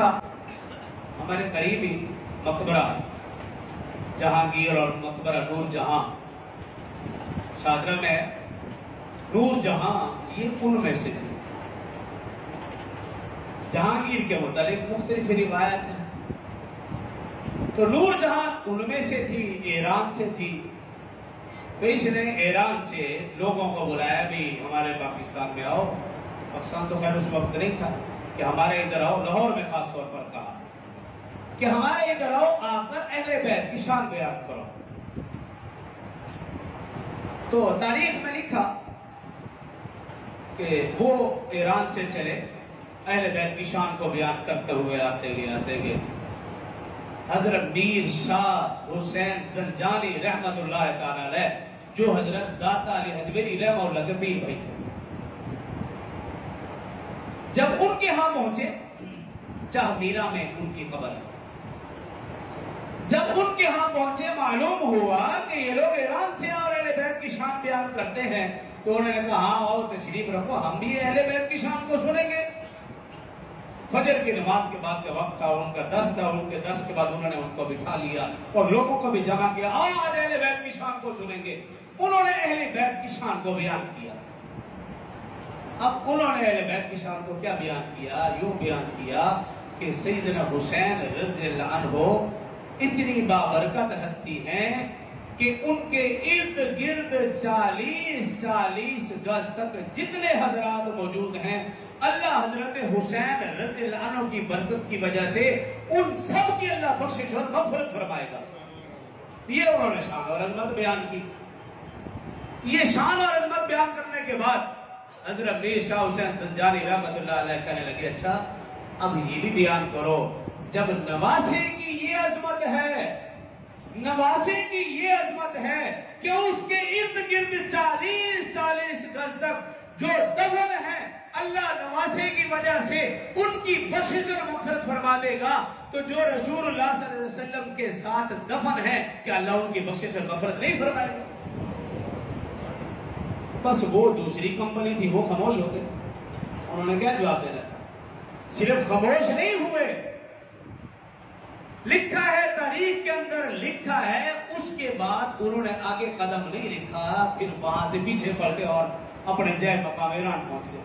ہمارے قریبی مقبرہ جہانگیر اور مقبرہ نور جہاں شاہدرہ میں نور جہاں یہ ان میں سے تھی۔ جہانگیر کے متعلق مختلف روایات ہیں، تو نور جہاں ان میں سے تھی، ایران سے تھی۔ تو اس نے ایران سے لوگوں کو بلایا بھی ہمارے پاکستان میں آؤ۔ پاکستان تو خیر اس وقت نہیں تھا کہ ہمارے ادھر آؤ، لاہور میں خاص طور پر کہا کہ ہمارے ادھر آؤ، آ کر اہل بیت کی شان بیان کرو۔ تو تاریخ میں لکھا کہ وہ ایران سے چلے، اہل بیت کی شان کو بیان کرتے ہوئے آتے گئے حضرت میر شاہ حسین زنجانی رحمت اللہ تعالی علیہ، جو حضرت داتا علی حجویری رحمہ اللہ کے پیر بھائی تھے، جب ان کے ہاں پہنچے، چاہ میرا میں ان کی قبر ہے، جب ان کے ہاں پہنچے معلوم ہوا کہ یہ لوگ ایران سے اور اہل بیت کی شان بیان کرتے ہیں، تو انہوں نے کہا ہاں آؤ تشریف رکھو، ہم بھی اہل بیت کی شان کو سنیں گے۔ فجر کی نماز کے بعد کا وقت تھا، ان کا درس تھا، ان کے درس کے بعد انہوں نے ان کو بٹھا لیا اور لوگوں کو بھی جمع کیا، آج اہل بیت کی شان کو سنیں گے۔ انہوں نے اہل بیت کی شان کو بیان کیا۔ اب انہوں نے اہل بیت کی شان کو کیا بیان کیا؟ یوں بیان کیا کہ سیدنا حسین رضی اللہ عنہ اتنی بابرکت ہستی ہیں کہ ان کے ارد گرد 40 گز تک جتنے حضرات موجود ہیں، اللہ حضرت حسین رضی اللہ عنہ کی برکت کی وجہ سے ان سب کی اللہ بخشش اور مغفرت فرمائے گا۔ یہ انہوں نے شان اور عظمت بیان کی۔ یہ شان اور عظمت بیان کرنے کے بعد حضرت میر شاہ حسین زنجانی رحمت اللہ علیہ کہنے لگے اچھا اب یہ بھی بیان کرو، جب نواسے کی یہ عظمت ہے، نواسے کی یہ عظمت ہے کہ اس کے ارد گرد 40 گز تک جو دفن ہیں، اللہ نواسے کی وجہ سے ان کی بخشش اور مغفرت فرما دے گا، تو جو رسول اللہ صلی اللہ علیہ وسلم کے ساتھ دفن ہے کہ اللہ ان کی بخشش اور مغفرت نہیں فرمائے گا؟ بس وہ دوسری کمپنی تھی، وہ خاموش ہو گئے۔ انہوں نے کیا جواب دینا تھا؟ صرف خاموش نہیں ہوئے، لکھا ہے تاریخ کے اندر، لکھا ہے اس کے بعد انہوں نے آگے قدم نہیں رکھا، پھر وہاں سے پیچھے پڑ گئے اور اپنے جائے مقام ایران پہنچ گئے۔